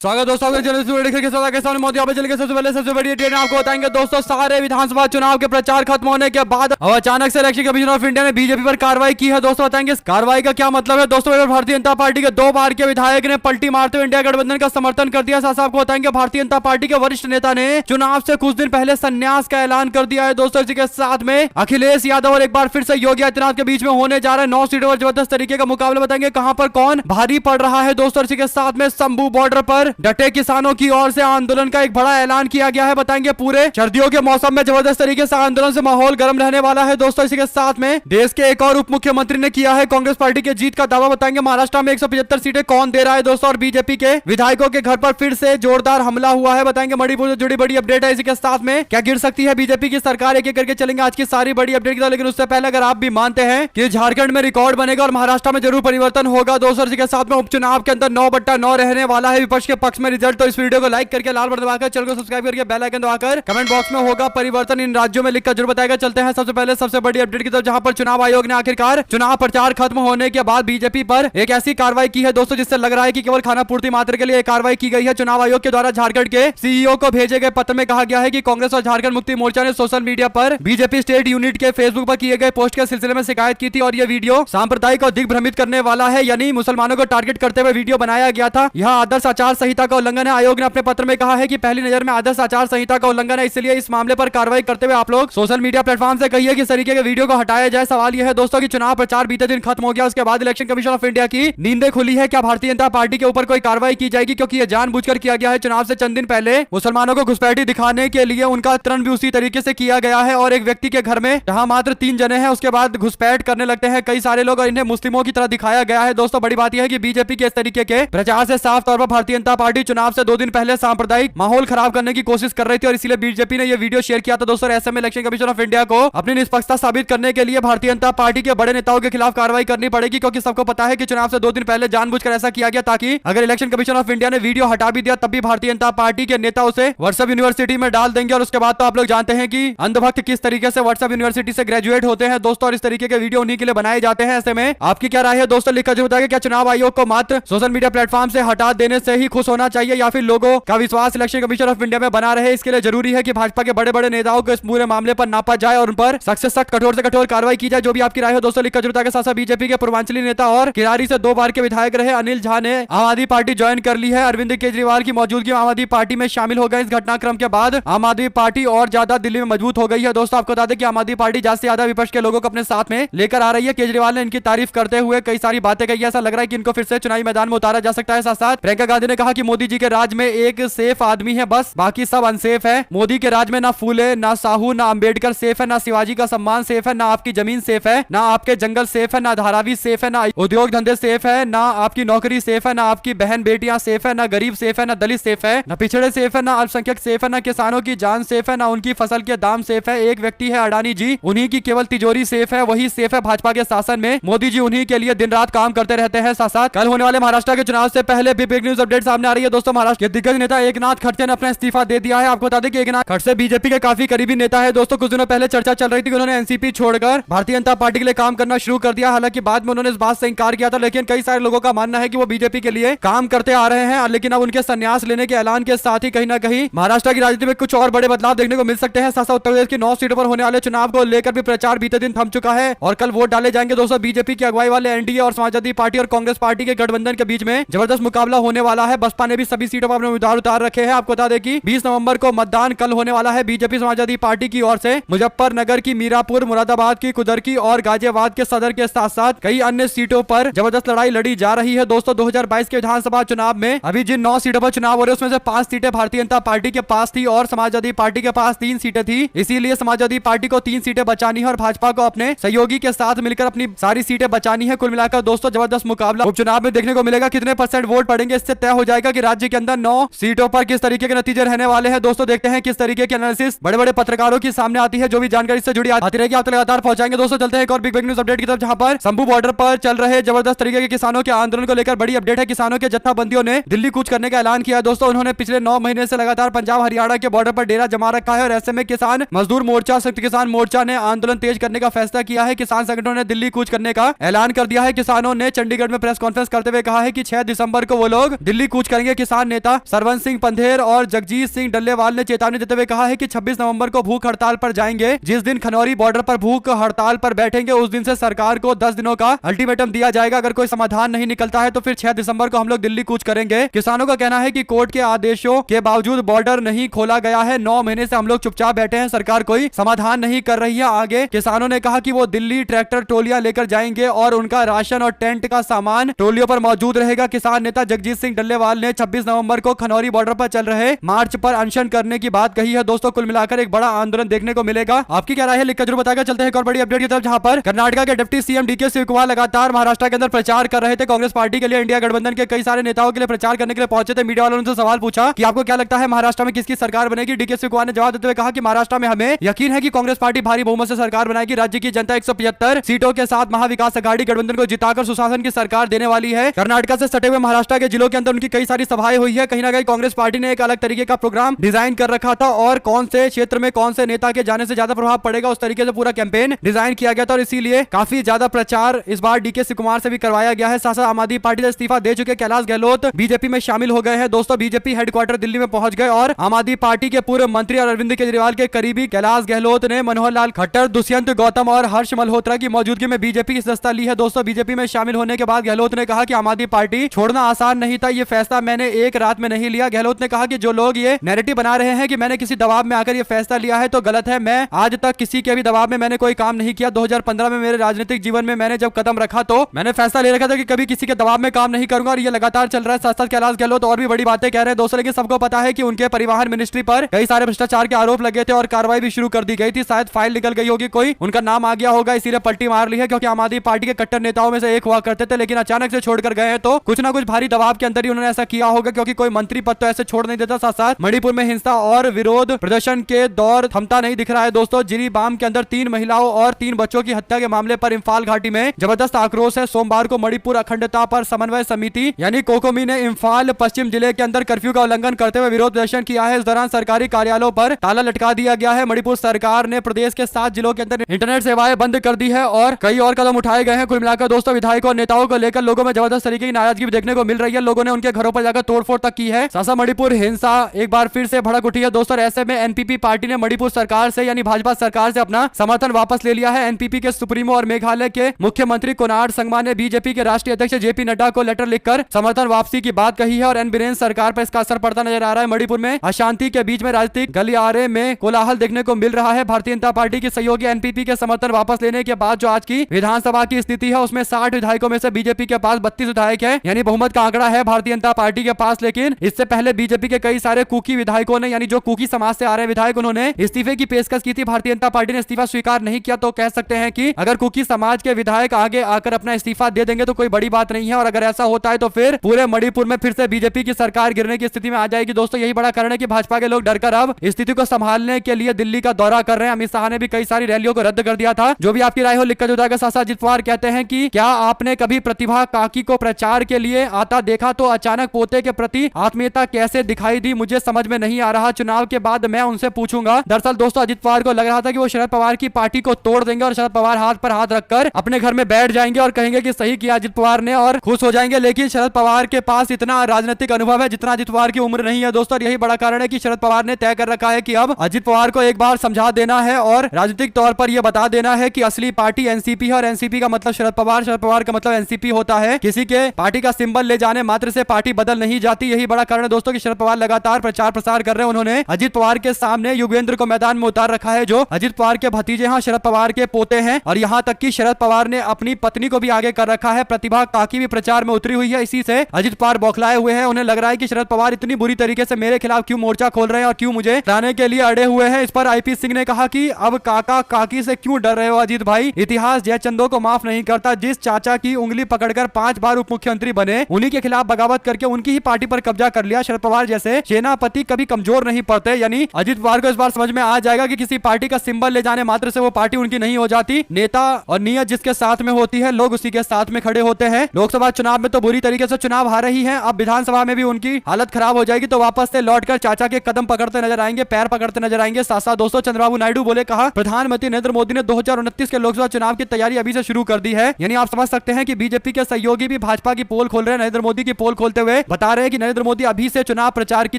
स्वागत दोस्तों के सामने मोदी के सबसे बड़ी अपडेट आपको बताएंगे दोस्तों। सारे विधानसभा चुनाव के प्रचार खत्म होने के बाद अब अचानक से इलेक्शन कमीशन ऑफ इंडिया ने बीजेपी पर कार्रवाई की है। दोस्तों बताएंगे इस कार्रवाई का क्या मतलब है। दोस्तों भारतीय जनता पार्टी के 2 बार के विधायक ने पलटी मारते हुए इंडिया गठबंधन का समर्थन कर दिया। साथ आपको बताएंगे भारतीय जनता पार्टी के वरिष्ठ नेता ने चुनाव से कुछ दिन पहले संन्यास का ऐलान कर दिया है। दोस्तों इसी के साथ में अखिलेश यादव और एक बार फिर से योगी आदित्यनाथ के बीच में होने जा रहे 9 सीटों पर जबरदस्त तरीके का मुकाबला। बताएंगे कहां पर कौन भारी पड़ रहा है। दोस्तों इसी के साथ में शंभू बॉर्डर पर डटे किसानों की ओर से आंदोलन का एक बड़ा ऐलान किया गया है। बताएंगे पूरे सर्दियों के मौसम में जबरदस्त तरीके से आंदोलन से माहौल गर्म रहने वाला है। दोस्तों इसी के साथ में देश के एक और उप मुख्यमंत्री ने किया है कांग्रेस पार्टी के जीत का दावा। बताएंगे महाराष्ट्र में 175 सीटें कौन दे रहा है दोस्तों। और बीजेपी के विधायकों के घर पर फिर से जोरदार हमला हुआ है। बताएंगे मणिपुर से जुड़ी बड़ी अपडेट है। इसी के साथ में क्या गिर सकती है बीजेपी की सरकार, एक एक करके चलेंगे आज की सारी बड़ी अपडेट की तरफ। लेकिन उससे पहले अगर आप भी मानते हैं कि झारखंड में रिकॉर्ड बनेगा और महाराष्ट्र में जरूर परिवर्तन होगा दोस्तों, इसी के साथ में उपचुनाव के अंदर 9/9 रहने वाला है विपक्ष के पक्ष में रिजल्ट, तो इस वीडियो को लाइक करके लाल बटन दबाकर चैनल को सब्सक्राइब करके बेल आइकन दबाकर कमेंट बॉक्स में होगा परिवर्तन इन राज्यों में लिखकर जरूर बताएगा। चलते हैं सबसे पहले सबसे बड़ी अपडेट की तरफ, जहां पर चुनाव आयोग ने आखिरकार चुनाव प्रचार खत्म होने के बाद बीजेपी पर एक ऐसी कार्रवाई की है दोस्तों जिससे लग रहा है कि केवल खाना पूर्ति मात्र के लिए कार्रवाई की गई है। चुनाव आयोग के द्वारा झारखंड के सीईओ को भेजे गए पत्र में कहा गया है कि कांग्रेस और झारखंड मुक्ति मोर्चा ने सोशल मीडिया पर बीजेपी स्टेट यूनिट के फेसबुक पर किए गए पोस्ट के सिलसिले में शिकायत की थी और यह वीडियो सांप्रदायिक और दिग्भ्रमित करने वाला है, यानी मुसलमानों को टारगेट करते हुए वीडियो बनाया गया था। यह आदर्श आचार संहिता का उल्लंघन है। आयोग ने अपने पत्र में कहा है कि पहली नजर में आदर्श आचार संहिता का उल्लंघन है, इसलिए इस मामले पर कार्रवाई करते हुए आप लोग सोशल मीडिया प्लेटफॉर्म से कहिए कि इस तरीके के वीडियो को हटाया जाए। सवाल यह है दोस्तों कि चुनाव प्रचार बीते दिन खत्म हो गया, उसके बाद इलेक्शन कमीशन ऑफ इंडिया की नींदें खुली है। क्या भारतीय जनता पार्टी के ऊपर कोई कार्रवाई की जाएगी, क्योंकि यह जानबूझकर किया गया है। चुनाव से चंद दिन पहले मुसलमानों को घुसपैठी दिखाने के लिए उनका चित्रण भी उसी तरीके से किया गया है और एक व्यक्ति के घर में जहां मात्र 3 जने हैं उसके बाद घुसपैठ करने लगते हैं कई सारे लोग और इन्हें मुस्लिमों की तरह दिखाया गया है। दोस्तों बड़ी बात यह है कि बीजेपी के इस तरीके के प्रचार से साफ तौर पर भारतीय जनता पार्टी चुनाव से 2 दिन पहले सांप्रदायिक माहौल खराब करने की कोशिश कर रही थी और इसलिए बीजेपी ने यह वीडियो शेयर किया था दोस्तों। ऐसे में इलेक्शन कमीशन ऑफ इंडिया को अपनी निष्पक्षता साबित करने के लिए भारतीय जनता पार्टी के बड़े नेताओं के खिलाफ कार्रवाई करनी पड़ेगी, क्योंकि सबको पता है कि चुनाव से 2 दिन पहले जानबूझकर ऐसा किया गया ताकि अगर इलेक्शन कमीशन ऑफ इंडिया ने वीडियो हटा भी दिया तब भी भारतीय जनता पार्टी के नेता उसे व्हाट्सएप यूनिवर्सिटी में डाल देंगे। और उसके बाद तो आप लोग जानते हैं कि अंधभक्त किस तरीके से व्हाट्सएप यूनिवर्सिटी से ग्रेजुएट होते हैं दोस्तों, और इस तरीके के वीडियो उन्हीं के लिए बनाए जाते हैं। ऐसे में आपकी क्या राय है दोस्तों, लिखकर जरूर बताइए। क्या चुनाव आयोग को मात्र सोशल मीडिया प्लेटफॉर्म से हटा देने से ही खुश होना चाहिए या फिर लोगों का विश्वास इलेक्शन कमीशन ऑफ इंडिया में बना रहे? इसके लिए जरूरी है कि भाजपा के बड़े बड़े नेताओं को इस पूरे मामले पर नापा जाए और उन पर सख्त से सख्त कठोर से कठोर कार्रवाई की जाए। जो भी आपकी राय हो दोस्तों लिखकर जरूर बताइए। साथ साथ बीजेपी के पूर्वांचली नेता और किरारी से 2 बार के विधायक रहे अनिल झा ने आम आदमी पार्टी ज्वाइन कर ली है। अरविंद केजरीवाल की मौजूदगी में आम आदमी पार्टी में शामिल हो गए। इस घटनाक्रम के बाद आम आदमी पार्टी और ज्यादा दिल्ली में मजबूत हो गई है। दोस्तों आपको बता दें कि आम आदमी पार्टी ज्यादा से ज्यादा विपक्ष के लोगों को अपने साथ में लेकर आ रही है। केजरीवाल ने इनकी तारीफ करते हुए कई सारी बातें कही। ऐसा लग रहा है कि इनको फिर से चुनावी मैदान में उतारा जा सकता है। साथ साथ प्रियंका गांधी ने कहा कि मोदी जी के राज में एक सेफ आदमी है, बस बाकी सब अनसेफ है। मोदी के राज में ना फूले ना साहू ना अंबेडकर सेफ है, ना शिवाजी का सम्मान सेफ है, ना आपकी जमीन सेफ है, ना आपके जंगल सेफ है, ना धारावी सेफ है, ना उद्योग धंधे सेफ है, ना आपकी नौकरी सेफ है, ना आपकी बहन बेटियां सेफ है, ना गरीब सेफ है, ना दलित सेफ है, ना पिछड़े सेफ है, ना अल्पसंख्यक सेफ है, ना किसानों की जान सेफ है, ना उनकी फसल के दाम सेफ है। एक व्यक्ति है अडानी जी, उन्हीं की केवल तिजोरी सेफ है, वही सेफ है भाजपा के शासन में। मोदी जी उन्हीं के लिए दिन रात काम करते रहते हैं। साथ साथ कल होने वाले महाराष्ट्र के चुनाव से पहले भी बिग न्यूज अपडेट सामने आ रही है दोस्तों। महाराष्ट्र के दिग्गज नेता एकनाथ खड़से ने अपना इस्तीफा दे दिया है। आपको बता दें कि एकनाथ खड़से बीजेपी के काफी करीबी नेता है दोस्तों। कुछ दिनों पहले चर्चा चल रही थी कि उन्होंने एनसीपी छोड़कर भारतीय जनता पार्टी के लिए काम करना शुरू कर दिया। हालांकि बाद में उन्होंने इस बात से इंकार किया था, लेकिन कई सारे लोगों का मानना है कि वो बीजेपी के लिए काम करते आ रहे हैं। लेकिन अब उनके संन्यास लेने के ऐलान के साथ ही कहीं ना कहीं महाराष्ट्र की राजनीति में कुछ और बड़े बदलाव देखने को मिल सकते हैं। साथ साथ उत्तर प्रदेश की 9 सीटों पर होने वाले चुनाव को लेकर भी प्रचार बीते दिन थम चुका है और कल वोट डाले जाएंगे दोस्तों। बीजेपी की अगुवाई वाले एनडीए और समाजवादी पार्टी और कांग्रेस पार्टी के गठबंधन के बीच में जबरदस्त मुकाबला होने वाला है। बसपा ने भी सभी सीटों पर अपने उम्मीदवार उतार रखे हैं। आपको बता दें कि 20 नवंबर को मतदान कल होने वाला है। बीजेपी समाजवादी पार्टी की ओर से मुजफ्फरनगर की, मीरापुर, मुरादाबाद की, कुदरकी और गाजियाबाद के सदर के साथ साथ कई अन्य सीटों पर जबरदस्त लड़ाई लड़ी जा रही है दोस्तों। 2022 के विधानसभा चुनाव में अभी जिन 9 सीटों पर चुनाव हो रहे उसमें से 5 सीटें भारतीय जनता पार्टी के पास थी और समाजवादी पार्टी के पास 3 सीटें थी। इसीलिए समाजवादी पार्टी को 3 सीटें बचानी है और भाजपा को अपने सहयोगी के साथ मिलकर अपनी सारी सीटें बचानी है। कुल मिलाकर दोस्तों जबरदस्त मुकाबला उपचुनाव में देखने को मिलेगा। कितने % वोट पड़ेंगे इससे तय हो जाएगा कि राज्य के अंदर 9 सीटों पर किस तरीके के नतीजे रहने वाले हैं दोस्तों। देखते हैं किस तरीके की एनालिसिस बड़े बड़े पत्रकारों की सामने आती है। जो भी जानकारी इससे जुड़ी आती रहेगी आप तक लगातार पहुंचाएंगे दोस्तों। चलते हैं एक और बिग न्यूज अपडेट की तरफ, जहां पर शंभू बॉर्डर पर चल रहे जबरदस्त तरीके के किसानों के आंदोलन को लेकर बड़ी अपडेट है। किसानों के जत्थाबंदियों ने दिल्ली कूच करने का ऐलान किया दोस्तों। उन्होंने पिछले 9 महीने से लगातार पंजाब हरियाणा के बॉर्डर पर डेरा जमा रखा है और ऐसे में किसान मजदूर मोर्चा, संयुक्त किसान मोर्चा ने आंदोलन तेज करने का फैसला किया है। किसान संगठनों ने दिल्ली कूच करने का ऐलान कर दिया है। किसानों ने चंडीगढ़ में प्रेस कॉन्फ्रेंस करते हुए कहा है कि 6 दिसंबर को वो लोग दिल्ली कूच कुछ करेंगे। किसान नेता सरवंत सिंह पंधेर और जगजीत सिंह डल्लेवाल ने चेतावनी देते हुए कहा है कि 26 नवंबर को भूख हड़ताल पर जाएंगे। जिस दिन खनौरी बॉर्डर पर भूख हड़ताल पर बैठेंगे उस दिन से सरकार को 10 दिनों का अल्टीमेटम दिया जाएगा। अगर कोई समाधान नहीं निकलता है तो फिर 6 दिसंबर को हम लोग दिल्ली कूच करेंगे। किसानों का कहना है कि कोर्ट के आदेशों के बावजूद बॉर्डर नहीं खोला गया है। 9 महीने से हम लोग चुपचाप बैठे हैं, सरकार कोई समाधान नहीं कर रही है। आगे किसानों ने कहा कि वो दिल्ली ट्रैक्टर ट्रोलियां लेकर जाएंगे और उनका राशन और टेंट का सामान ट्रोलियों पर मौजूद रहेगा। किसान नेता जगजीत सिंह डल्लेवाल ने 26 नवंबर को खनौरी बॉर्डर पर चल रहे मार्च पर अनशन करने की बात कही है। दोस्तों कुल मिलाकर एक बड़ा आंदोलन देखने को मिलेगा। आपकी क्या राय है लिखकर जरूर बताएगा। चलते हैं एक और बड़ी अपडेट की तरफ, जहां पर कर्नाटक के डिप्टी सीएम डीके शिवकुमार लगातार महाराष्ट्र के अंदर प्रचार कर रहे थे। कांग्रेस पार्टी के लिए इंडिया गठबंधन के कई सारे नेताओं के लिए प्रचार करने के लिए पहुंचे थे। मीडिया वालों ने उनसे सवाल पूछा कि आपको क्या लगता है महाराष्ट्र में किसकी सरकार बनेगी। डीके शिवकुमार ने जवाब देते हुए कहा कि महाराष्ट्र में हमें यकीन है कि कांग्रेस पार्टी भारी बहुमत से सरकार बनाएगी। राज्य की जनता 175 सीटों के साथ महाविकास अघाड़ी गठबंधन को जिताकर सुशासन की सरकार देने वाली है। कर्नाटक से सटे हुए महाराष्ट्र के जिलों के अंदर उनकी कई सारी सभाएं हुई है। कहीं ना कहीं कांग्रेस पार्टी ने एक अलग तरीके का प्रोग्राम डिजाइन कर रखा था और कौन से क्षेत्र में कौन से नेता के जाने से ज्यादा प्रभाव पड़ेगा उस तरीके से पूरा कैंपेन डिजाइन किया गया था और इसीलिए काफी ज्यादा प्रचार इस बार डीके शिवकुमार से भी करवाया गया है। साथ साथ आम आदमी पार्टी से इस्तीफा दे चुके कैलाश गहलोत बीजेपी में शामिल हो गए हैं। दोस्तों बीजेपी हेडक्वार्टर दिल्ली में पहुंच गए और आम आदमी पार्टी के पूर्व मंत्री और अरविंद केजरीवाल के करीबी कैलाश गहलोत ने मनोहर लाल खट्टर, दुष्यंत गौतम और हर्ष मल्होत्रा की मौजूदगी में बीजेपी की सदस्यता ली है। दोस्तों बीजेपी में शामिल होने के बाद गहलोत ने कहा कि आम आदमी पार्टी छोड़ना आसान नहीं था, ये फैसला मैंने एक रात में नहीं लिया। गहलोत ने कहा कि जो लोग ये नैरेटिव बना रहे हैं कि मैंने किसी दबाव में आकर ये फैसला लिया है तो गलत है। मैं आज तक किसी के भी दबाव में मैंने कोई काम नहीं किया। 2015 में मेरे राजनीतिक जीवन में मैंने जब कदम रखा तो मैंने फैसला ले रखा था कि कभी किसी के दबाव में काम नहीं करूंगा और ये लगातार चल रहा है। साथ साथ कैलाश गहलोत और भी बड़ी बातें कह रहे हैं दोस्तों, लेकिन सबको पता है कि उनके परिवहन मिनिस्ट्री पर कई सारे भ्रष्टाचार के आरोप लगे थे और कार्रवाई भी शुरू कर दी गई थी। शायद फाइल निकल गई होगी, कोई उनका नाम आ गया होगा, इसीलिए पलटी मार ली है क्योंकि आम आदमी पार्टी के कट्टर नेताओं में से एक हुआ करते थे, लेकिन अचानक से छोड़कर गए हैं तो कुछ ना कुछ भारी दबाव के अंदर ही उन्होंने ऐसा किया होगा क्योंकि कोई मंत्री पद तो ऐसे छोड़ नहीं देता। साथ साथ मणिपुर में हिंसा और विरोध प्रदर्शन के दौर थमता नहीं दिख रहा है। दोस्तों जिरीबाम के अंदर 3 महिलाओं और 3 बच्चों की हत्या के मामले पर इंफाल घाटी में जबरदस्त आक्रोश है। सोमवार को मणिपुर अखंडता पर समन्वय समिति यानी कोकोमी ने इंफाल पश्चिम जिले के अंदर कर्फ्यू का उल्लंघन करते हुए विरोध प्रदर्शन किया है। इस दौरान सरकारी कार्यालयों पर ताला लटका दिया गया है। मणिपुर सरकार ने प्रदेश के 7 जिलों के अंदर इंटरनेट सेवाएं बंद कर दी है और कई और कदम उठाए गए हैं। कुल मिलाकर दोस्तों विधायकों और नेताओं को लेकर लोगों में जबरदस्त तरीके की नाराजगी भी देखने को मिल रही है। लोगों ने उनके घरों पर जाकर तोड़फोड़ तक की है। सासा मणिपुर हिंसा एक बार फिर से भड़क उठी है। दोस्तों ऐसे में एनपीपी पार्टी ने मणिपुर सरकार से यानी भाजपा सरकार से अपना समर्थन वापस ले लिया है। एनपीपी के सुप्रीमो और मेघालय के मुख्यमंत्री कोनार्ड संगमा ने बीजेपी के राष्ट्रीय अध्यक्ष जेपी नड्डा को लेटर लिखकर समर्थन वापसी की बात कही है और एन बीरेन सरकार पर इसका असर पड़ता नजर आ रहा है। मणिपुर में अशांति के बीच में राजनीतिक गलियारे में कोलाहल देखने को मिल रहा है। भारतीय जनता पार्टी की सहयोगी एनपीपी के समर्थन वापस लेने के बाद जो आज की विधानसभा की स्थिति है उसमें 60 विधायकों में से बीजेपी के पास 32 विधायक है, यानी बहुमत का आंकड़ा है भारतीय जनता पार्टी के पास। लेकिन इससे पहले बीजेपी के कई सारे कुकी विधायकों ने यानी जो कुकी समाज से आ रहे विधायक उन्होंने इस्तीफे की पेशकश की थी। भारतीय जनता पार्टी ने इस्तीफा स्वीकार नहीं किया तो कह सकते हैं कि अगर कुकी समाज के विधायक आगे आकर अपना इस्तीफा दे देंगे तो कोई बड़ी बात नहीं है और अगर ऐसा होता है तो फिर पूरे मणिपुर में फिर से बीजेपी की सरकार गिरने की स्थिति में आ जाएगी। दोस्तों यही बड़ा कारण है कि भाजपा के लोग डरकर अब स्थिति को संभालने के लिए दिल्ली का दौरा कर रहे हैं। अमित शाह ने भी कई सारी रैलियों को रद्द कर दिया था। जो भी आपकी राय हो लिखकर जुटाएगा। साथ साथ अजित पवार कहते हैं कि क्या आपने कभी प्रतिभा काकी को प्रचार के लिए आता देखा तो अचानक पोते के प्रति आत्मीयता कैसे दिखाई दी, मुझे समझ में नहीं आ रहा। चुनाव के बाद मैं उनसे पूछूंगा। दरअसल दोस्तों अजित पवार को लग रहा था कि वो शरद पवार की पार्टी को तोड़ देंगे और शरद पवार हाथ पर हाथ रखकर अपने घर में बैठ जाएंगे और कहेंगे कि सही किया अजित पवार ने और खुश हो जाएंगे। लेकिन शरद पवार के पास इतना राजनीतिक अनुभव है जितना अजित पवार की उम्र नहीं है। दोस्तों यही बड़ा कारण है कि शरद पवार ने तय कर रखा है कि अब अजित पवार को एक बार समझा देना है और राजनीतिक तौर पर यह बता देना है कि असली पार्टी एनसीपी है और एनसीपी का मतलब शरद पवार का मतलब एनसीपी होता है। किसी के पार्टी का सिंबल ले जाने मात्र से पार्टी बदल नहीं जाती। यही बड़ा कारण है दोस्तों कि शरद पवार लगातार प्रचार प्रसार कर रहे हैं। उन्होंने अजित पवार के सामने युगेंद्र को मैदान में उतार रखा है जो अजित पवार के भतीजे हैं, शरद पवार के पोते हैं और यहां तक कि शरद पवार ने अपनी पत्नी को भी आगे कर रखा है। प्रतिभा काकी भी प्रचार में उतरी हुई है। इसी से अजित पवार बौखलाए हुए हैं। उन्हें लग रहा है कि शरद पवार इतनी बुरी तरीके से मेरे खिलाफ क्यों मोर्चा खोल रहे हैं और क्यों मुझे हटाने के लिए अड़े हुए हैं। इस पर आईपी सिंह ने कहा कि अब काका काकी से क्यों डर रहे हो अजीत भाई, इतिहास जयचंदो को माफ नहीं करता। जिस चाचा की उंगली पकड़कर 5 बार उप मुख्यमंत्री बने उन्हीं के खिलाफ बगावत करके उनकी ही पार्टी पर कब्जा कर लिया। शरद पवार जैसे सेनापति कभी कमजोर नहीं पड़ते। यानी अजित पवार को इस बार समझ में आ जाएगा कि किसी पार्टी का सिंबल ले जाने मात्र से वो पार्टी उनकी नहीं हो जाती। नेता और नियत जिसके साथ में होती है लोग उसी के साथ में खड़े होते हैं। लोकसभा चुनाव में तो बुरी तरीके से चुनाव हार रही है, अब विधानसभा में भी उनकी हालत खराब हो जाएगी तो वापस से लौटकर चाचा के कदम पकड़ते नजर आएंगे, पैर पकड़ते नजर आएंगे। साथ साथ दोस्तों चंद्रबाबू नायडू बोले, कहा प्रधानमंत्री नरेंद्र मोदी ने 2029 के लोकसभा चुनाव की तैयारी अभी से शुरू कर दी है। यानी आप समझ सकते हैं कि बीजेपी के सहयोगी भी भाजपा की पोल खोल रहे हैं। नरेंद्र मोदी की पोल खोलते हुए हुए बता रहे हैं कि नरेंद्र मोदी अभी से चुनाव प्रचार की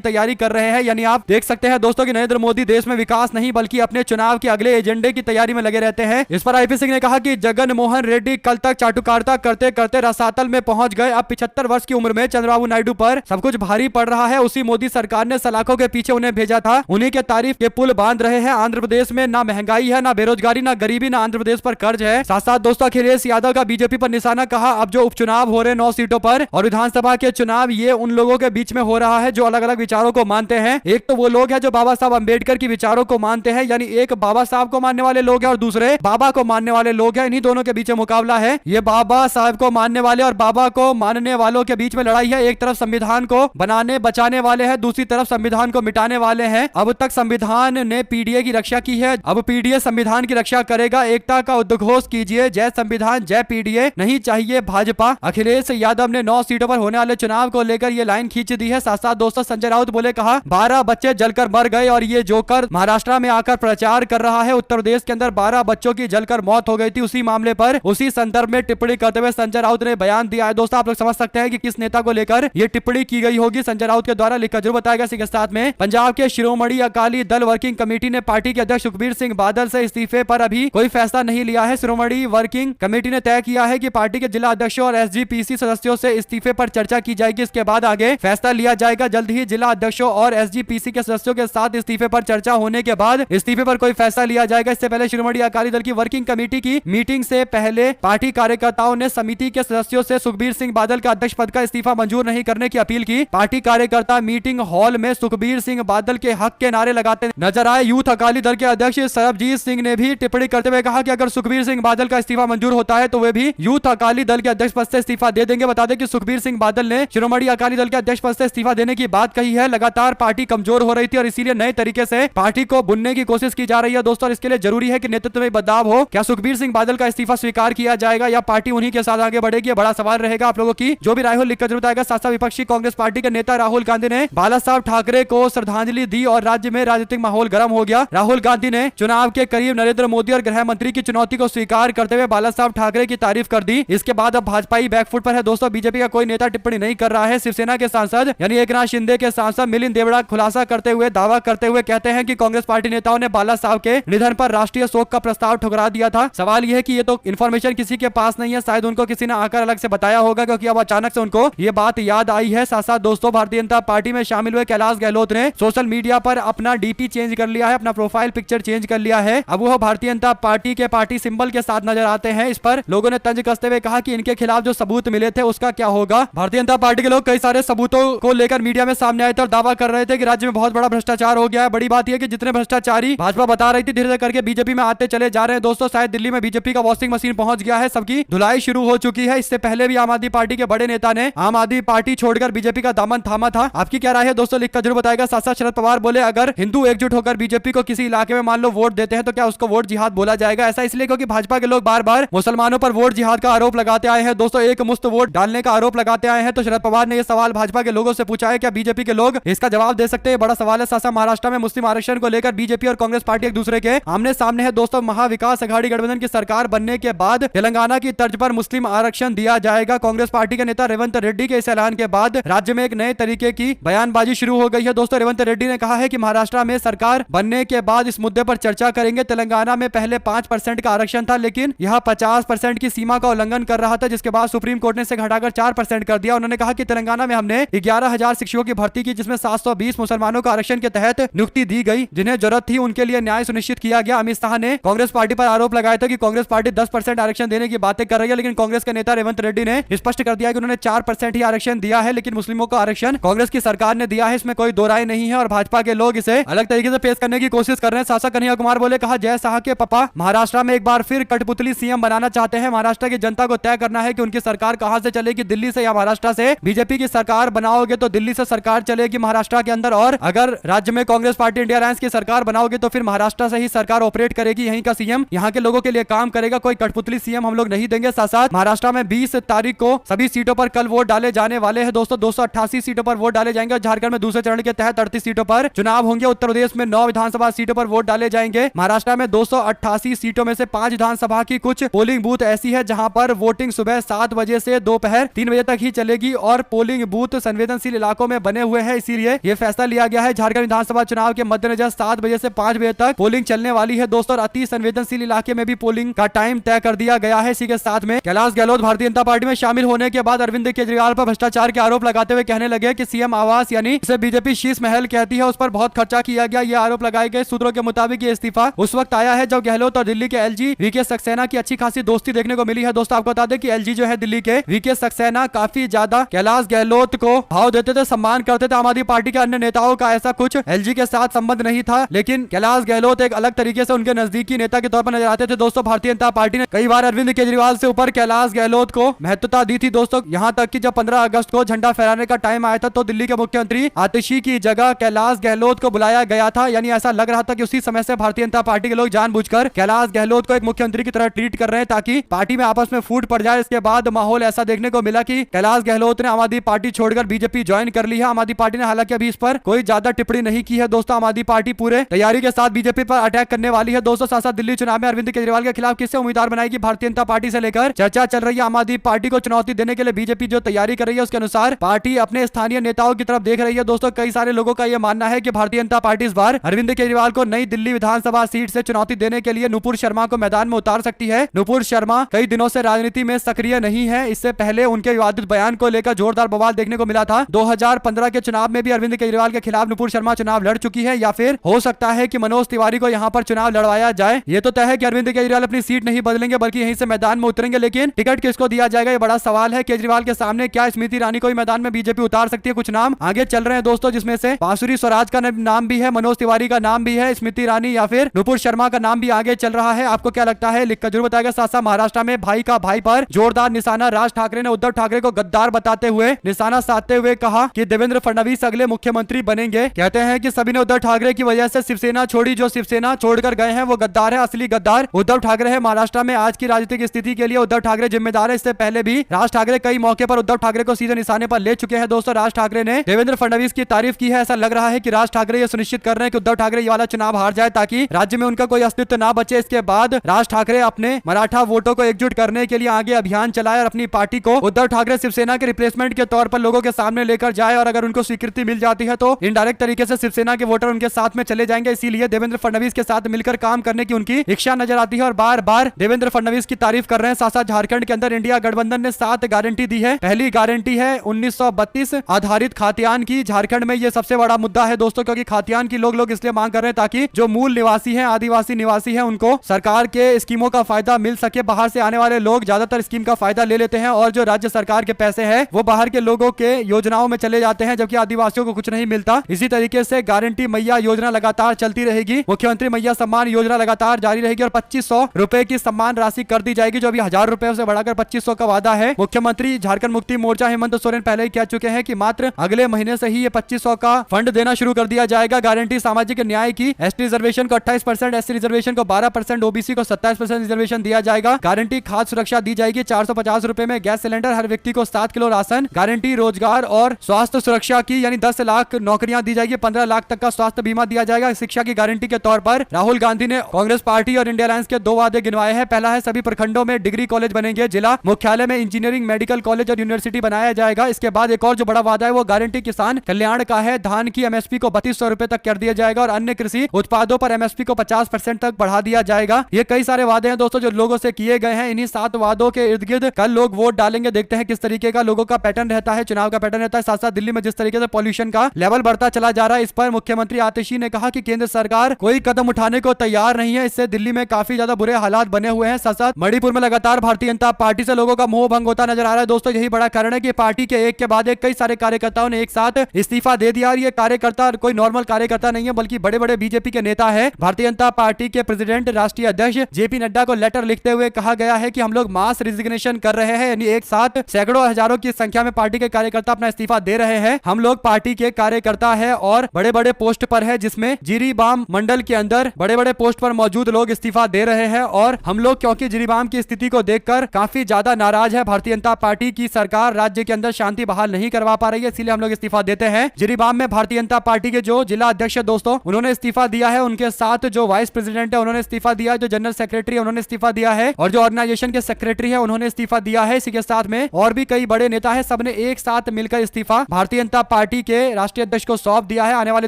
तैयारी कर रहे हैं। यानी आप देख सकते हैं दोस्तों कि नरेंद्र मोदी देश में विकास नहीं बल्कि अपने चुनाव के अगले एजेंडे की तैयारी में लगे रहते हैं। इस पर आईपी सिंह ने कहा कि जगन मोहन रेड्डी कल तक चाटुकारिता करते करते रसातल में पहुंच गए। अब 75 वर्ष की उम्र में चंद्रबाबू नायडू पर सब कुछ भारी पड़ रहा है। उसी मोदी सरकार ने सलाखों के पीछे उन्हें भेजा था, उन्हीं के तारीफ के पुल बांध रहे हैं। आंध्र प्रदेश में ना महंगाई है, ना बेरोजगारी, ना गरीबी, ना आंध्र प्रदेश पर कर्ज है। साथ साथ दोस्तों अखिलेश यादव का बीजेपी पर निशाना, कहा अब जो उपचुनाव हो रहे 9 सीटों पर और विधानसभा के चुनाव, ये उन लोगों के बीच में हो रहा है जो अलग अलग विचारों को मानते हैं। एक तो वो लोग हैं जो बाबा साहब अंबेडकर की विचारों को मानते हैं, यानी एक बाबा साहब को मानने वाले लोग हैं और दूसरे बाबा को मानने वाले लोग हैं। इन्हीं दोनों के बीच मुकाबला है। ये बाबा साहब को मानने वाले और बाबा को मानने वालों के बीच में लड़ाई है। एक तरफ संविधान को बनाने बचाने वाले हैं, दूसरी तरफ संविधान को मिटाने वाले हैं। अब तक संविधान ने पीडीए की रक्षा की है, अब पीडीए संविधान की रक्षा करेगा। एकता का उद्घोष कीजिए, जय संविधान जय पीडीए, नहीं चाहिए भाजपा। अखिलेश यादव ने 9 सीटों पर होने वाले चुनाव को लेकर ये लाइन खींच दी है। साथ साथ दोस्तों संजय राउत बोले, कहा 12 बच्चे जलकर मर गए और ये जोकर महाराष्ट्र में आकर प्रचार कर रहा है। उत्तर प्रदेश के अंदर 12 बच्चों की जलकर मौत हो गई थी। उसी मामले पर उसी संदर्भ में टिप्पणी करते हुए संजय राउत ने बयान दिया है। दोस्तों आप लोग समझ सकते हैं कि किस नेता को लेकर ये टिप्पणी की गई होगी। संजय राउत के द्वारा लिखकर जरूर बताया गया। इसी के साथ में पंजाब के शिरोमणि अकाली दल वर्किंग कमेटी ने पार्टी के अध्यक्ष सुखबीर सिंह बादल से इस्तीफे पर अभी कोई फैसला नहीं लिया है। शिरोमणि वर्किंग कमेटी ने तय किया है कि पार्टी के जिला अध्यक्षों और एसजीपीसी सदस्यों से इस्तीफे पर चर्चा की जाएगी। इसके बाद आगे फैसला लिया जाएगा। जल्द ही जिला अध्यक्षों और एसजीपीसी के सदस्यों के साथ इस्तीफे पर चर्चा होने के बाद इस्तीफे पर कोई फैसला लिया जाएगा। इससे पहले शिरोमणि अकाली दल की वर्किंग कमेटी की मीटिंग से पहले पार्टी कार्यकर्ताओं ने समिति के सदस्यों से सुखबीर सिंह बादल का अध्यक्ष पद का इस्तीफा मंजूर नहीं करने की अपील की। पार्टी कार्यकर्ता मीटिंग हॉल में सुखबीर सिंह बादल के हक के नारे लगाते नजर आए। यूथ अकाली दल के अध्यक्ष सरबजीत सिंह ने भी टिप्पणी करते हुए कहा कि अगर सुखबीर सिंह बादल का इस्तीफा मंजूर होता है तो वे भी यूथ अकाली दल के अध्यक्ष पद से इस्तीफा दे देंगे। बता दें कि सुखबीर सिंह बादल ने शिरोमणि अकाली दल के अध्यक्ष पद से इस्तीफा देने की बात कही है। लगातार पार्टी कमजोर हो रही थी और इसीलिए नए तरीके से पार्टी को बुनने की कोशिश की जा रही है। दोस्तों इसके लिए जरूरी है कि नेतृत्व में बदलाव हो। क्या सुखबीर सिंह बादल का इस्तीफा स्वीकार किया जाएगा या पार्टी उन्हीं के साथ आगे बढ़ेगी? बड़ा सवाल रहेगा। आप लोगों की जो भी राय हो लिखकर जरूर आएगा। साथ साथ विपक्षी कांग्रेस पार्टी के नेता राहुल गांधी ने बाला साहब ठाकरे को श्रद्धांजलि दी और राज्य में राजनीतिक माहौल गर्म हो गया। राहुल गांधी ने चुनाव के करीब नरेंद्र मोदी और गृह मंत्री की चुनौती को स्वीकार करते हुए बाला साहब ठाकरे की तारीफ कर दी। इसके बाद अब भाजपा ही बैकफुट पर है। दोस्तों बीजेपी का कोई नेता टिप्पणी नहीं कर रहा है। शिवसेना के सांसद यानी एकनाथ शिंदे के सांसद मिलिंद देवड़ा खुलासा करते हुए दावा करते हुए कहते हैं कि कांग्रेस पार्टी नेताओं ने बाला साहब के निधन पर राष्ट्रीय शोक का प्रस्ताव ठुकरा दिया था। सवाल यह है कि ये तो इन्फॉर्मेशन किसी के पास नहीं है, शायद उनको किसी ने आकर अलग से बताया होगा क्योंकि अब अचानक से उनको ये बात याद आई है। साथ साथ दोस्तों भारतीय जनता पार्टी में शामिल हुए कैलाश गहलोत ने सोशल मीडिया पर अपना डीपी चेंज कर लिया है, अपना प्रोफाइल पिक्चर चेंज कर लिया है। अब वो भारतीय जनता पार्टी के पार्टी सिंबल के साथ नजर आते हैं। इस पर लोगों ने तंज कसते हुए कहा कि इनके खिलाफ जो सबूत मिले थे उसका क्या होगा। भारतीय जनता पार्टी के लोग कई सारे सबूतों को लेकर मीडिया में सामने आए थे और दावा कर रहे थे कि राज्य में बहुत बड़ा भ्रष्टाचार हो गया है। बड़ी बात यह कि जितने भ्रष्टाचारी भाजपा बता रही थी धीरे धीरे करके बीजेपी में आते चले जा रहे हैं। दोस्तों शायद दिल्ली में बीजेपी का वॉशिंग मशीन पहुंच गया है, सबकी धुलाई शुरू हो चुकी है। इससे पहले भी आम आदमी पार्टी के बड़े नेता ने आम आदमी पार्टी छोड़कर बीजेपी का दामन थामा था। आपकी क्या राय है दोस्तों लिखकर जरूर बताएगा। साथ साथ शरद पवार बोले अगर हिंदू एकजुट होकर बीजेपी को किसी इलाके में मान लो वोट देते हैं तो क्या उसको वोट जिहाद बोला जाएगा? ऐसा इसलिए क्योंकि भाजपा के लोग बार बार मुसलमानों पर वोट जिहाद का आरोप लगाते आए हैं। दोस्तों एक मुफ्त वोट डालने का आरोप लगाते आए हैं। तो शरद पवार ने यह सवाल भाजपा के लोगों से पूछा है, क्या बीजेपी के लोग इसका जवाब दे सकते हैं? बड़ा सवाल है। साथ साथ महाराष्ट्र में मुस्लिम आरक्षण को लेकर बीजेपी और कांग्रेस पार्टी एक दूसरे के आमने सामने है। दोस्तों महाविकास अघाड़ी गठबंधन की सरकार बनने के बाद तेलंगाना की तर्ज पर मुस्लिम आरक्षण दिया जाएगा। कांग्रेस पार्टी के नेता रेवंत रेड्डी के इस ऐलान के बाद राज्य में एक नए तरीके की बयानबाजी शुरू हो गई है। दोस्तों रेवंत रेड्डी ने कहा है कि महाराष्ट्र में सरकार बनने के बाद इस मुद्दे पर चर्चा करेंगे। तेलंगाना में पहले 5% का आरक्षण था लेकिन यह 50% की सीमा का उल्लंघन कर रहा था, जिसके बाद सुप्रीम कोर्ट ने इसे घटाकर 4% कर दिया। उन्होंने कहा कि तेलंगाना में हमने 11,000 शिक्षकों की भर्ती की जिसमें 720 मुसलमानों को आरक्षण के तहत नियुक्ति दी गई। जिन्हें जरूरत थी उनके लिए न्याय सुनिश्चित किया गया। अमित शाह ने कांग्रेस पार्टी पर आरोप लगाया था कि कांग्रेस पार्टी 10% आरक्षण देने की बातें कर रही है, लेकिन कांग्रेस के नेता रेवंत रेड्डी ने स्पष्ट कर दिया कि उन्होंने 4% ही आरक्षण दिया है, लेकिन मुस्लिमों को आरक्षण कांग्रेस की सरकार ने दिया है, इसमें कोई दो राय नहीं है और भाजपा के लोग इसे अलग तरीके से पेश करने की कोशिश कर रहे हैं। शासक कन्हैया कुमार बोले, कहा जय शाह के पापा महाराष्ट्र में एक बार फिर कठपुतली सीएम बनाना चाहते हैं। महाराष्ट्र की जनता को तय करना है कि उनकी सरकार कहां से चलेगी, दिल्ली से या महाराष्ट्र से। बीजेपी की सरकार बनाओगे तो दिल्ली से सरकार चलेगी महाराष्ट्र के अंदर, और अगर राज्य में कांग्रेस पार्टी इंडिया अलायंस की सरकार बनाओगे तो फिर महाराष्ट्र से ही सरकार ऑपरेट करेगी। यहीं का सीएम यहां के लोगों के लिए काम करेगा, कोई कठपुतली सीएम हम लोग नहीं देंगे। साथ साथ महाराष्ट्र में 20 तारीख को सभी सीटों पर कल वोट डाले जाने वाले हैं। दोस्तों 288 सीटों पर वोट डाले जाएंगे। झारखंड में दूसरे चरण के तहत 38 सीटों पर चुनाव होंगे। उत्तर प्रदेश में 9 विधानसभा सीटों पर वोट डाले जाएंगे। महाराष्ट्र में 288 सीटों में से 5 विधानसभा की कुछ पोलिंग बूथ ऐसी है जहां पर वोटिंग सुबह 7 बजे से दोपहर 3 बजे तक ही चलेगी और पोलिंग बूथ संवेदनशील इलाकों में बने हुए हैं, इसीलिए ये फैसला लिया गया है। झारखंड विधानसभा चुनाव के मद्देनजर 7 बजे से 5 बजे तक पोलिंग चलने वाली है दोस्तों, और अति संवेदनशील इलाके में भी पोलिंग का टाइम तय कर दिया गया है। इसी के साथ में कैलाश गहलोत भारतीय जनता पार्टी में शामिल होने के बाद अरविंद केजरीवाल पर भ्रष्टाचार के आरोप लगाते हुए कहने लगे कि सीएम आवास यानी इसे बीजेपी शीश महल कहती है, उस पर बहुत खर्चा किया गया। ये आरोप लगाए गए। सूत्रों के मुताबिक ये इस्तीफा उस वक्त आया है जब गहलोत और दिल्ली के एलजी वीके सक्सेना की अच्छी खासी दोस्ती देखने को मिली है। दोस्तों आपको बता दें कि एलजी जो है दिल्ली के वीके सक्सेना काफी ज्यादा कैलाश गहलोत को भाव देते थे, सम्मान करते थे। आम आदमी पार्टी के अन्य नेताओं का ऐसा कुछ एलजी के साथ संबंध नहीं था, लेकिन कैलाश गहलोत एक अलग तरीके से उनके नजदीकी नेता के तौर पर नजर आते थे। दोस्तों भारतीय जनता पार्टी ने कई बार अरविंद केजरीवाल से ऊपर कैलाश गहलोत को महत्वता दी थी दोस्तों, यहाँ तक कि जब 15 अगस्त को झंडा फहराने का टाइम आया था तो दिल्ली के मुख्यमंत्री आतिशी की जगह कैलाश गहलोत को बुलाया गया था। यानी ऐसा लग रहा था कि उसी समय से भारतीय जनता पार्टी के लोग जानबूझकर कैलाश गहलोत को एक मुख्यमंत्री की तरह ट्रीट कर रहे हैं ताकि पार्टी में आपस में फूट पड़ जाए। इसके बाद माहौल ऐसा देखने को मिला कि कैलाश गहलोत ने आम आदमी पार्टी छोड़कर बीजेपी ज्वाइन कर ली है। आम आदमी पार्टी ने हालांकि अभी इस पर कोई ज्यादा टिप्पणी नहीं की है दोस्तों। आम आदमी पार्टी पूरे तैयारी के साथ बीजेपी पर अटैक करने वाली है दोस्तों। साथ साथ दिल्ली चुनाव में अरविंद केजरीवाल के खिलाफ किससे उम्मीदवार बनाएगी भारतीय जनता पार्टी से लेकर चर्चा चल रही है। आम आदमी पार्टी को चुनौती देने के लिए बीजेपी जो तैयारी कर रही है उसके अनुसार पार्टी अपने स्थानीय नेताओं की तरफ देख रही है दोस्तों। कई सारे लोगों का यह मानना है कि भारतीय जनता पार्टी इस बार अरविंद केजरीवाल को नई दिल्ली विधानसभा सीट से चुनौती देने के लिए नुपुर शर्मा को मैदान में उतार सकती है। नुपुर शर्मा कई दिनों से राजनीति में सक्रिय नहीं है। इससे पहले उनके विवादित बयान को लेकर जोरदार बवाल देखने को मिला था। 2015 के चुनाव में भी अरविंद केजरीवाल के खिलाफ नुपुर शर्मा चुनाव लड़ चुकी है, या फिर हो सकता है कि मनोज तिवारी को यहां पर चुनाव लड़वाया जाए। ये तो तय है कि अरविंद केजरीवाल अपनी सीट नहीं बदलेंगे बल्कि यहीं से मैदान में उतरेंगे, लेकिन टिकट किसको दिया जाएगा ये बड़ा सवाल है। केजरीवाल के सामने क्या स्मृति ईरानी को भी मैदान में बीजेपी उतार सकती है? कुछ नाम आगे चल रहे हैं दोस्तों, जिसमें से बांसुरी स्वराज का नाम भी है, मनोज तिवारी का नाम भी है, स्मृति ईरानी या फिर नुपुर शर्मा का नाम भी आगे चल रहा है। आपको क्या लगता है लिखकर जरूर बताएगा। साथ साथ महाराष्ट्र में भाई का भाई पर जोरदार निशाना। राज ठाकरे ने उद्धव ठाकरे को गद्दार बताते हुए निशाना साधते हुए कहा कि देवेंद्र फडणवीस अगले मुख्यमंत्री बनेंगे। कहते हैं कि सभी ने उद्धव ठाकरे की वजह से शिवसेना छोड़ी, जो शिवसेना छोड़कर गए हैं वो गद्दार है, असली गद्दार उद्धव ठाकरे है। महाराष्ट्र में आज की राजनीतिक स्थिति के लिए उद्धव ठाकरे जिम्मेदार है। इससे पहले भी राज ठाकरे कई मौके पर उद्धव ठाकरे को सीधे निशाने पर ले चुके हैं दोस्तों। राज ठाकरे ने देवेंद्र फडणवीस की तारीफ की है। ऐसा लग रहा है कि राज ठाकरे ये सुनिश्चित कर रहे हैं कि उद्धव ठाकरे ये वाला चुनाव हार जाए ताकि राज्य में उनका कोई अस्तित्व ना बचे। इसके बाद राज ठाकरे अपने मराठा वोटों को एकजुट करने के लिए आगे अभियान चलाए और अपनी पार्टी को उद्धव ठाकरे शिवसेना के रिप्लेसमेंट के तौर पर लोगों के सामने लेकर जाए, और अगर उनको स्वीकृति मिल जाती है तो इनडायरेक्ट तरीके से शिवसेना के वोटर उनके साथ में चले जाएंगे। इसीलिए देवेंद्र फडणवीस के साथ मिलकर काम करने की उनकी इच्छा नजर आती है और बार बार देवेंद्र फडणवीस की तारीफ कर रहे हैं। साथ साथ झारखंड के अंदर इंडिया गठबंधन ने 7 गारंटी दी है। पहली गारंटी है 1932 आधारित खाद्यान्न की। झारखंड में ये सबसे बड़ा मुद्दा है दोस्तों, क्योंकि खाद्यान्न की लोग इसलिए मांग कर रहे हैं ताकि जो मूल निवासी हैं, आदिवासी निवासी हैं, उनको सरकार के स्कीमों का फायदा मिल सके। बाहर से आने वाले लोग ज्यादातर स्कीम का फायदा ले लेते हैं और जो राज्य सरकार के पैसे हैं वो बाहर के लोगों के योजनाओं में चले जाते हैं, जबकि आदिवासियों को कुछ नहीं मिलता। इसी तरीके से गारंटी मैया योजना लगातार चलती रहेगी। मुख्यमंत्री मैया सम्मान योजना लगातार जारी रहेगी और 2500 रुपए की सम्मान राशि कर दी जाएगी, जो अभी 1000 रुपए से बढ़ाकर 2500 का वादा है। मुख्यमंत्री झारखंड मुक्ति मोर्चा हेमंत सोरेन पहले ही कह चुके हैं कि मात्र अगले महीने से ही ये 2500 का फंड देना शुरू कर दिया जाएगा। गारंटी सामाजिक न्याय की। एसटी रिजर्वेशन को 28%, एससी रिजर्वेशन को 12%, ओबीसी को 27% रिजर्वेशन दिया जाएगा। गारंटी खाद्य सुरक्षा दी जाएगी। 450 रुपए में गैस सिलेंडर, हर व्यक्ति को 7 किलो राशन। गारंटी रोजगार और स्वास्थ्य सुरक्षा की, यानी 10 लाख नौकरियां दी जाएगी, 15 लाख तक का स्वास्थ्य बीमा दिया जाएगा। शिक्षा की गारंटी के तौर पर राहुल गांधी ने कांग्रेस पार्टी और इंडिया अलायंस के 2 वादे गिनवाए हैं। पहला है सभी प्रखंडों में डिग्री कॉलेज बनेंगे, जिला मुख्यालय में इंजीनियरिंग, मेडिकल कॉलेज और यूनिवर्सिटी बनाया जाएगा। इसके बाद एक और जो बड़ा वादा है वो गारंटी किसान कल्याण का है। धान की एमएसपी को 3200 रुपए तक कर दिया जाएगा और अन्य कृषि उत्पादों पर एमएसपी को 50% तक बढ़ा दिया जाएगा। ये कई सारे वादे हैं दोस्तों जो लोगों से किए गए हैं। इन्हीं 7 वादों के इर्द गिर्द कल लोग वोट डालेंगे। देखते हैं किस तरीके का लोगों का पैटर्न रहता है, चुनाव का पैटर्न रहता है। साथ साथ दिल्ली में जिस तरीके से पॉल्यूशन का लेवल बढ़ता चला जा रहा है, इस पर मुख्यमंत्री आतिशी ने कहा कि केंद्र सरकार कोई कदम उठाने को तैयार नहीं है। इससे दिल्ली में काफी ज्यादा बुरे हालात बने हुए हैं। साथ साथ मणिपुर में लगातार भारतीय जनता पार्टी से लोगों का मोह भंग होता नजर आ रहा है दोस्तों। यही बड़ा कारण है कि पार्टी के एक के बाद एक कई सारे कार्यकर्ताओं ने एक साथ इस्तीफा दे दिया। और ये कार्यकर्ता कोई नॉर्मल कार्यकर्ता नहीं है, बल्कि बड़े बड़े बीजेपी के नेता है। भारतीय जनता पार्टी के प्रेसिडेंट राष्ट्रीय अध्यक्ष जेपी नड्डा को लेटर लिखते हुए कहा गया है कि हम लोग मास रिजिग्नेशन कर रहे हैं, यानी एक साथ सैकड़ों हजारों की संख्या में पार्टी के कार्यकर्ता अपना इस्तीफा दे रहे हैं। हम लोग पार्टी के कार्यकर्ता है और बड़े बड़े पोस्ट पर है, जिसमें जिरीबाम मंडल के अंदर बड़े बड़े पोस्ट पर मौजूद लोग इस्तीफा दे रहे हैं। और हम लोग क्योंकि जिरीबाम की स्थिति को देखकर काफी ज्यादा नाराज है। भारतीय जनता पार्टी की सरकार राज्य के अंदर शांति बहाल नहीं करवा पा रही है, इसीलिए हम लोग इस्तीफा देते हैं। जिरीबाम में भारतीय जनता पार्टी के जो जिला अध्यक्ष है दोस्तों, उन्होंने इस्तीफा दिया है। उनके साथ जो वाइस प्रेसिडेंट है उन्होंने इस्तीफा दिया है, जो जनरल सेक्रेटरी है उन्होंने इस्तीफा दिया है, और जो ऑर्गेनाइजेशन के सेक्रेटरी है उन्होंने इस्तीफा दिया है। इसी के साथ में और भी कई बड़े नेता है, सब सबने एक साथ मिलकर इस्तीफा भारतीय जनता पार्टी के राष्ट्रीय अध्यक्ष को सौंप दिया है। आने वाले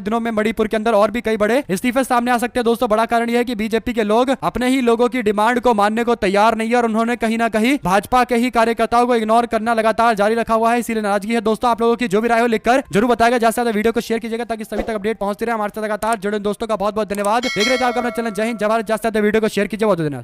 दिनों में मणिपुर के अंदर और भी कई बड़े इस्तीफे सामने आ सकते हैं दोस्तों। बड़ा कारण यह है कि बीजेपी के लोग अपने ही लोगों की डिमांड को मानने को तैयार नहीं है और उन्होंने कहीं ना कहीं भाजपा के ही कार्यकर्ताओं को इग्नोर करना लगातार जारी रखा हुआ है, इसीलिए नाराजगी है। दोस्तों आप लोगों की जो भी राय हो लिखकर जरूर बताएगा, ज्यादा से ज्यादा वीडियो को शेयर कीजिएगा ताकि सभी तक अपडेट पहुंचती रहे। हमारे साथ लगातार जुड़े दोस्तों का बहुत बहुत धन्यवाद। देख रहे थे आपका अपना चैनल जय हिंद जय भारत। ज्यादा से ज्यादा वीडियो को शेयर कीजिए। बहुत धन्यवाद।